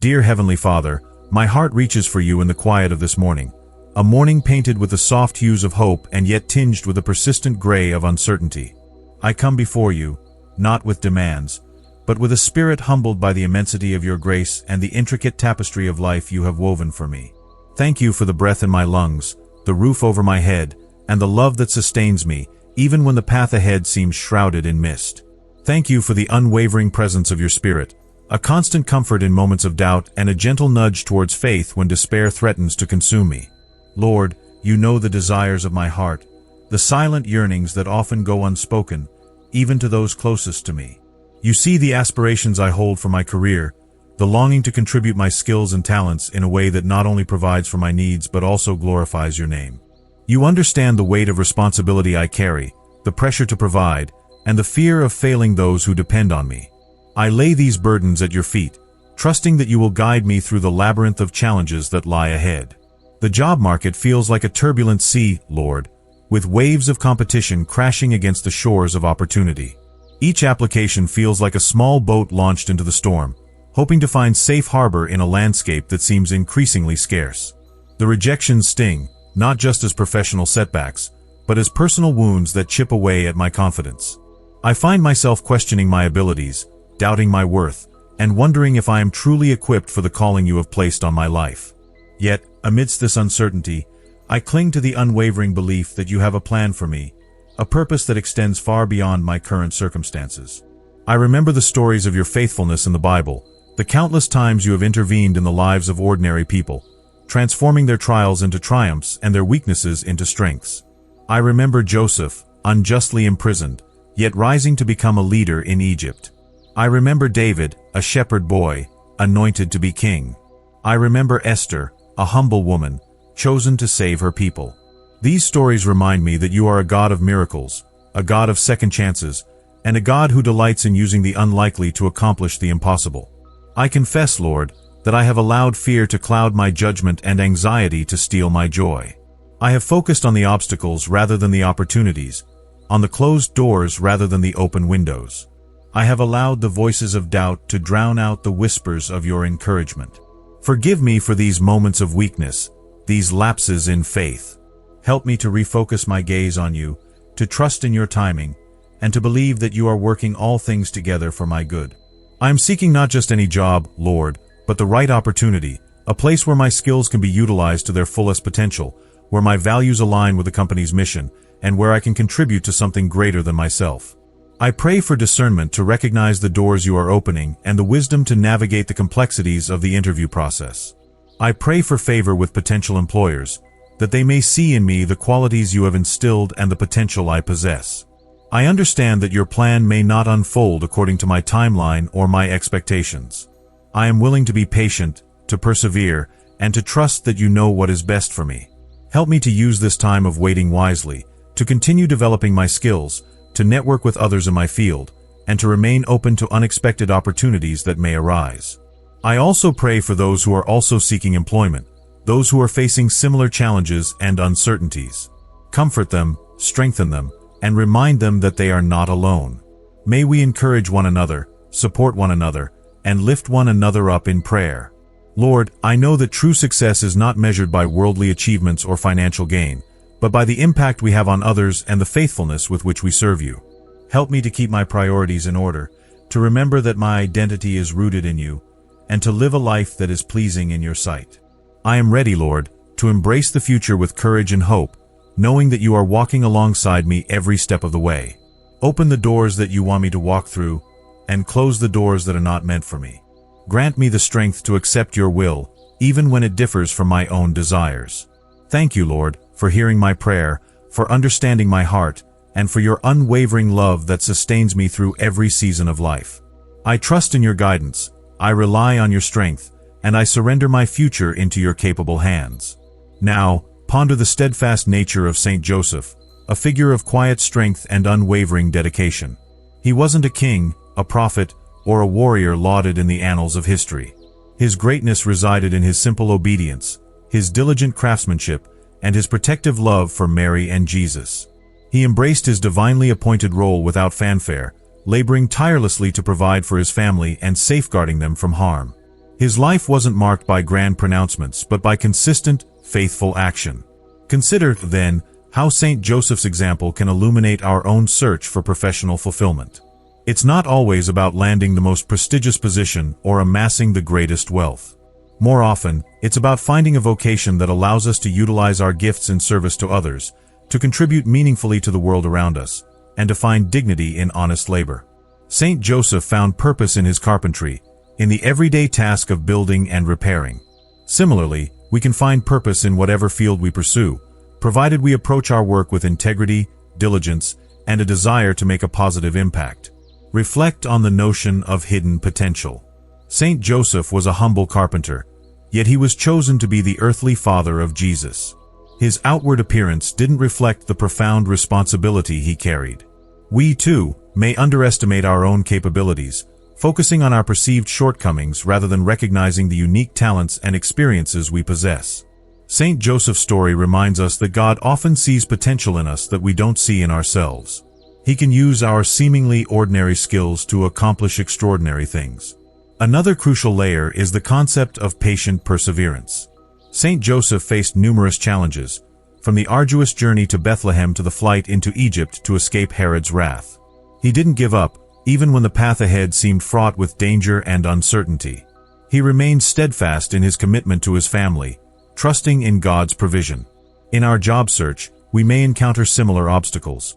Dear Heavenly Father, my heart reaches for you in the quiet of this morning, a morning painted with the soft hues of hope and yet tinged with a persistent gray of uncertainty. I come before you, not with demands, but with a spirit humbled by the immensity of your grace and the intricate tapestry of life you have woven for me. Thank you for the breath in my lungs, the roof over my head, and the love that sustains me, even when the path ahead seems shrouded in mist. Thank you for the unwavering presence of your Spirit, a constant comfort in moments of doubt and a gentle nudge towards faith when despair threatens to consume me. Lord, you know the desires of my heart, the silent yearnings that often go unspoken, even to those closest to me. You see the aspirations I hold for my career, the longing to contribute my skills and talents in a way that not only provides for my needs but also glorifies your name. You understand the weight of responsibility I carry, the pressure to provide, and the fear of failing those who depend on me. I lay these burdens at your feet, trusting that you will guide me through the labyrinth of challenges that lie ahead. The job market feels like a turbulent sea, Lord, with waves of competition crashing against the shores of opportunity. Each application feels like a small boat launched into the storm, hoping to find safe harbor in a landscape that seems increasingly scarce. The rejections sting, not just as professional setbacks, but as personal wounds that chip away at my confidence. I find myself questioning my abilities, doubting my worth, and wondering if I am truly equipped for the calling you have placed on my life. Yet, amidst this uncertainty, I cling to the unwavering belief that you have a plan for me, a purpose that extends far beyond my current circumstances. I remember the stories of your faithfulness in the Bible, the countless times you have intervened in the lives of ordinary people, transforming their trials into triumphs and their weaknesses into strengths. I remember Joseph, unjustly imprisoned, yet rising to become a leader in Egypt. I remember David, a shepherd boy, anointed to be king. I remember Esther, a humble woman, chosen to save her people. These stories remind me that you are a God of miracles, a God of second chances, and a God who delights in using the unlikely to accomplish the impossible. I confess, Lord, that I have allowed fear to cloud my judgment and anxiety to steal my joy. I have focused on the obstacles rather than the opportunities, on the closed doors rather than the open windows. I have allowed the voices of doubt to drown out the whispers of your encouragement. Forgive me for these moments of weakness, these lapses in faith. Help me to refocus my gaze on you, to trust in your timing, and to believe that you are working all things together for my good. I am seeking not just any job, Lord, but the right opportunity, a place where my skills can be utilized to their fullest potential, where my values align with the company's mission, and where I can contribute to something greater than myself. I pray for discernment to recognize the doors you are opening and the wisdom to navigate the complexities of the interview process. I pray for favor with potential employers, that they may see in me the qualities you have instilled and the potential I possess. I understand that your plan may not unfold according to my timeline or my expectations. I am willing to be patient, to persevere, and to trust that you know what is best for me. Help me to use this time of waiting wisely, to continue developing my skills, to network with others in my field, and to remain open to unexpected opportunities that may arise. I also pray for those who are also seeking employment, those who are facing similar challenges and uncertainties. Comfort them, strengthen them, and remind them that they are not alone. May we encourage one another, support one another, and lift one another up in prayer. Lord, I know that true success is not measured by worldly achievements or financial gain, but by the impact we have on others and the faithfulness with which we serve you. Help me to keep my priorities in order, to remember that my identity is rooted in you, and to live a life that is pleasing in your sight. I am ready, Lord, to embrace the future with courage and hope, knowing that you are walking alongside me every step of the way. Open the doors that you want me to walk through, and close the doors that are not meant for me. Grant me the strength to accept your will, even when it differs from my own desires. Thank you, Lord, for hearing my prayer, for understanding my heart, and for your unwavering love that sustains me through every season of life. I trust in your guidance, I rely on your strength, and I surrender my future into your capable hands. Now, ponder the steadfast nature of Saint Joseph, a figure of quiet strength and unwavering dedication. He wasn't a king, a prophet, or a warrior lauded in the annals of history. His greatness resided in his simple obedience, his diligent craftsmanship, and his protective love for Mary and Jesus. He embraced his divinely appointed role without fanfare, laboring tirelessly to provide for his family and safeguarding them from harm. His life wasn't marked by grand pronouncements, but by consistent, faithful action. Consider, then, how St. Joseph's example can illuminate our own search for professional fulfillment. It's not always about landing the most prestigious position or amassing the greatest wealth. More often, it's about finding a vocation that allows us to utilize our gifts in service to others, to contribute meaningfully to the world around us, and to find dignity in honest labor. St. Joseph found purpose in his carpentry, in the everyday task of building and repairing. Similarly, we can find purpose in whatever field we pursue, provided we approach our work with integrity, diligence, and a desire to make a positive impact. Reflect on the notion of hidden potential. St. Joseph was a humble carpenter, yet he was chosen to be the earthly father of Jesus. His outward appearance didn't reflect the profound responsibility he carried. We, too, may underestimate our own capabilities, focusing on our perceived shortcomings rather than recognizing the unique talents and experiences we possess. St. Joseph's story reminds us that God often sees potential in us that we don't see in ourselves. He can use our seemingly ordinary skills to accomplish extraordinary things. Another crucial layer is the concept of patient perseverance. St. Joseph faced numerous challenges, from the arduous journey to Bethlehem to the flight into Egypt to escape Herod's wrath. He didn't give up, even when the path ahead seemed fraught with danger and uncertainty. He remained steadfast in his commitment to his family, trusting in God's provision. In our job search, we may encounter similar obstacles.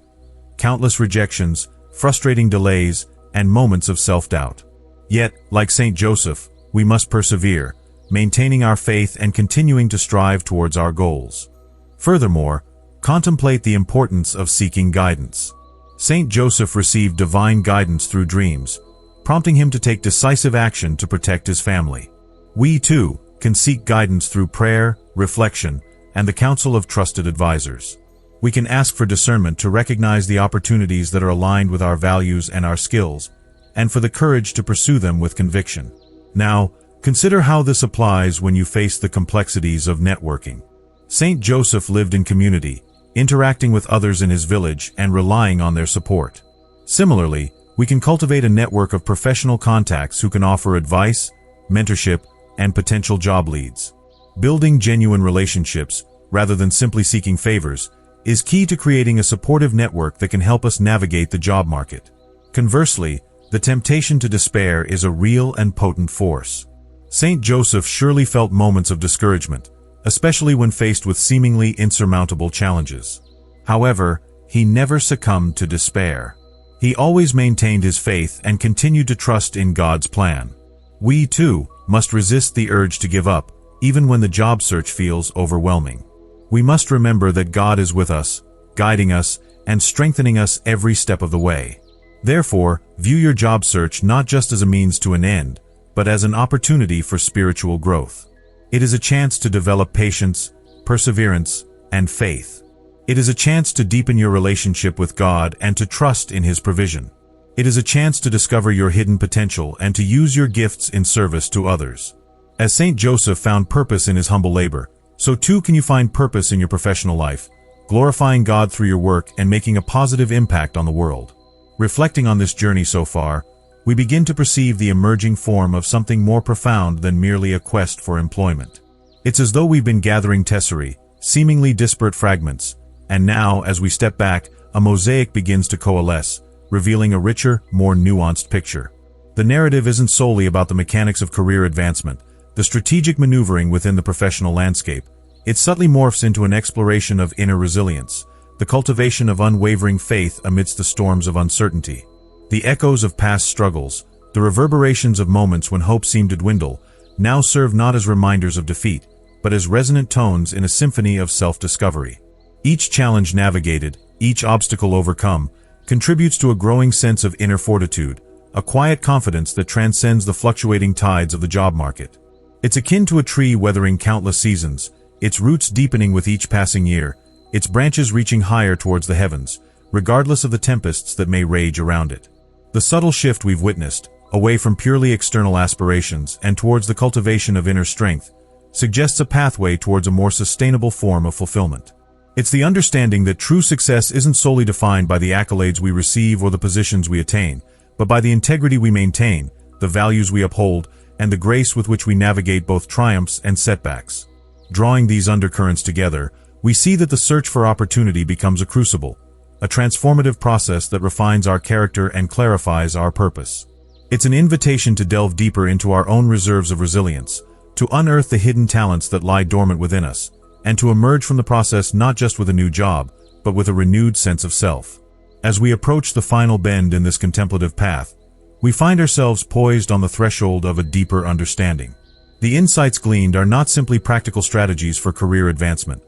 Countless rejections, frustrating delays, and moments of self-doubt. Yet, like St. Joseph, we must persevere, maintaining our faith and continuing to strive towards our goals. Furthermore, contemplate the importance of seeking guidance. St. Joseph received divine guidance through dreams, prompting him to take decisive action to protect his family. We, too, can seek guidance through prayer, reflection, and the counsel of trusted advisors. We can ask for discernment to recognize the opportunities that are aligned with our values and our skills, and for the courage to pursue them with conviction. Now, consider how this applies when you face the complexities of networking. St. Joseph lived in community, interacting with others in his village and relying on their support. Similarly, we can cultivate a network of professional contacts who can offer advice, mentorship, and potential job leads. Building genuine relationships, rather than simply seeking favors, is key to creating a supportive network that can help us navigate the job market. Conversely, the temptation to despair is a real and potent force. St. Joseph surely felt moments of discouragement, especially when faced with seemingly insurmountable challenges. However, he never succumbed to despair. He always maintained his faith and continued to trust in God's plan. We, too, must resist the urge to give up, even when the job search feels overwhelming. We must remember that God is with us, guiding us, and strengthening us every step of the way. Therefore, view your job search not just as a means to an end, but as an opportunity for spiritual growth. It is a chance to develop patience, perseverance, and faith. It is a chance to deepen your relationship with God and to trust in His provision. It is a chance to discover your hidden potential and to use your gifts in service to others. As St. Joseph found purpose in his humble labor, so too can you find purpose in your professional life, glorifying God through your work and making a positive impact on the world. Reflecting on this journey so far, we begin to perceive the emerging form of something more profound than merely a quest for employment. It's as though we've been gathering tesserae, seemingly disparate fragments, and now, as we step back, a mosaic begins to coalesce, revealing a richer, more nuanced picture. The narrative isn't solely about the mechanics of career advancement, the strategic maneuvering within the professional landscape. It subtly morphs into an exploration of inner resilience, the cultivation of unwavering faith amidst the storms of uncertainty. The echoes of past struggles, the reverberations of moments when hope seemed to dwindle, now serve not as reminders of defeat, but as resonant tones in a symphony of self-discovery. Each challenge navigated, each obstacle overcome, contributes to a growing sense of inner fortitude, a quiet confidence that transcends the fluctuating tides of the job market. It's akin to a tree weathering countless seasons, its roots deepening with each passing year, its branches reaching higher towards the heavens, regardless of the tempests that may rage around it. The subtle shift we've witnessed, away from purely external aspirations and towards the cultivation of inner strength, suggests a pathway towards a more sustainable form of fulfillment. It's the understanding that true success isn't solely defined by the accolades we receive or the positions we attain, but by the integrity we maintain, the values we uphold, and the grace with which we navigate both triumphs and setbacks. Drawing these undercurrents together, we see that the search for opportunity becomes a crucible, a transformative process that refines our character and clarifies our purpose. It's an invitation to delve deeper into our own reserves of resilience, to unearth the hidden talents that lie dormant within us, and to emerge from the process not just with a new job, but with a renewed sense of self. As we approach the final bend in this contemplative path, we find ourselves poised on the threshold of a deeper understanding. The insights gleaned are not simply practical strategies for career advancement.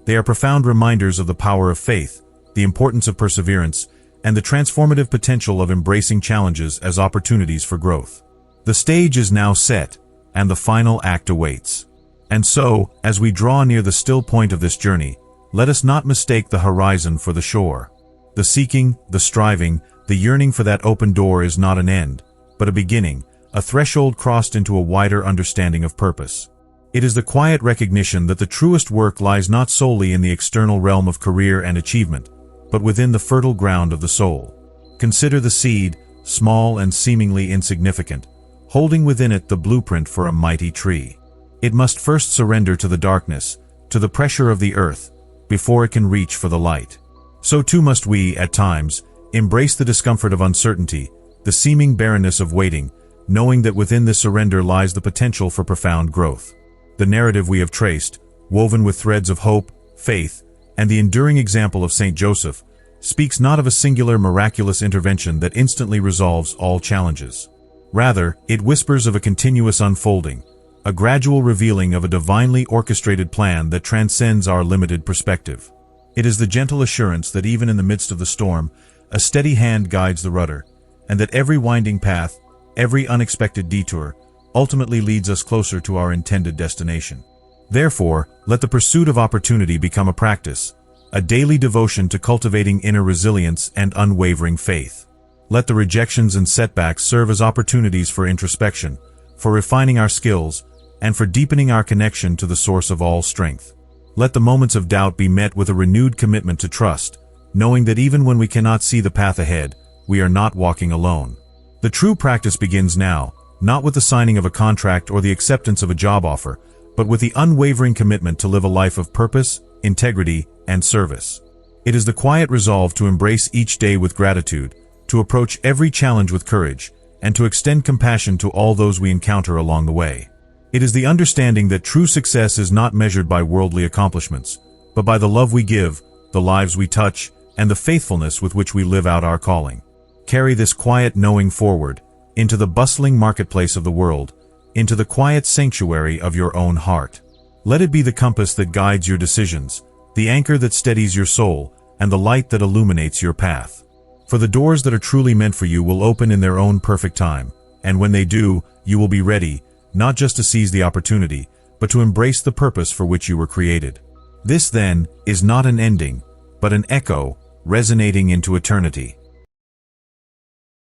They are profound reminders of the power of faith, the importance of perseverance, and the transformative potential of embracing challenges as opportunities for growth. The stage is now set, and the final act awaits. And so, as we draw near the still point of this journey, let us not mistake the horizon for the shore. The seeking, the striving, the yearning for that open door is not an end, but a beginning, a threshold crossed into a wider understanding of purpose. It is the quiet recognition that the truest work lies not solely in the external realm of career and achievement, but within the fertile ground of the soul. Consider the seed, small and seemingly insignificant, holding within it the blueprint for a mighty tree. It must first surrender to the darkness, to the pressure of the earth, before it can reach for the light. So too must we, at times, embrace the discomfort of uncertainty, the seeming barrenness of waiting, knowing that within this surrender lies the potential for profound growth. The narrative we have traced, woven with threads of hope, faith, and the enduring example of Saint Joseph, speaks not of a singular miraculous intervention that instantly resolves all challenges. Rather, it whispers of a continuous unfolding, a gradual revealing of a divinely orchestrated plan that transcends our limited perspective. It is the gentle assurance that even in the midst of the storm, a steady hand guides the rudder, and that every winding path, every unexpected detour, ultimately leads us closer to our intended destination. Therefore, let the pursuit of opportunity become a practice, a daily devotion to cultivating inner resilience and unwavering faith. Let the rejections and setbacks serve as opportunities for introspection, for refining our skills, and for deepening our connection to the source of all strength. Let the moments of doubt be met with a renewed commitment to trust, knowing that even when we cannot see the path ahead, we are not walking alone. The true practice begins now, not with the signing of a contract or the acceptance of a job offer, but with the unwavering commitment to live a life of purpose, integrity, and service. It is the quiet resolve to embrace each day with gratitude, to approach every challenge with courage, and to extend compassion to all those we encounter along the way. It is the understanding that true success is not measured by worldly accomplishments, but by the love we give, the lives we touch, and the faithfulness with which we live out our calling. Carry this quiet knowing forward, into the bustling marketplace of the world, into the quiet sanctuary of your own heart. Let it be the compass that guides your decisions, the anchor that steadies your soul, and the light that illuminates your path. For the doors that are truly meant for you will open in their own perfect time, and when they do, you will be ready, not just to seize the opportunity, but to embrace the purpose for which you were created. This, then, is not an ending, but an echo, resonating into eternity.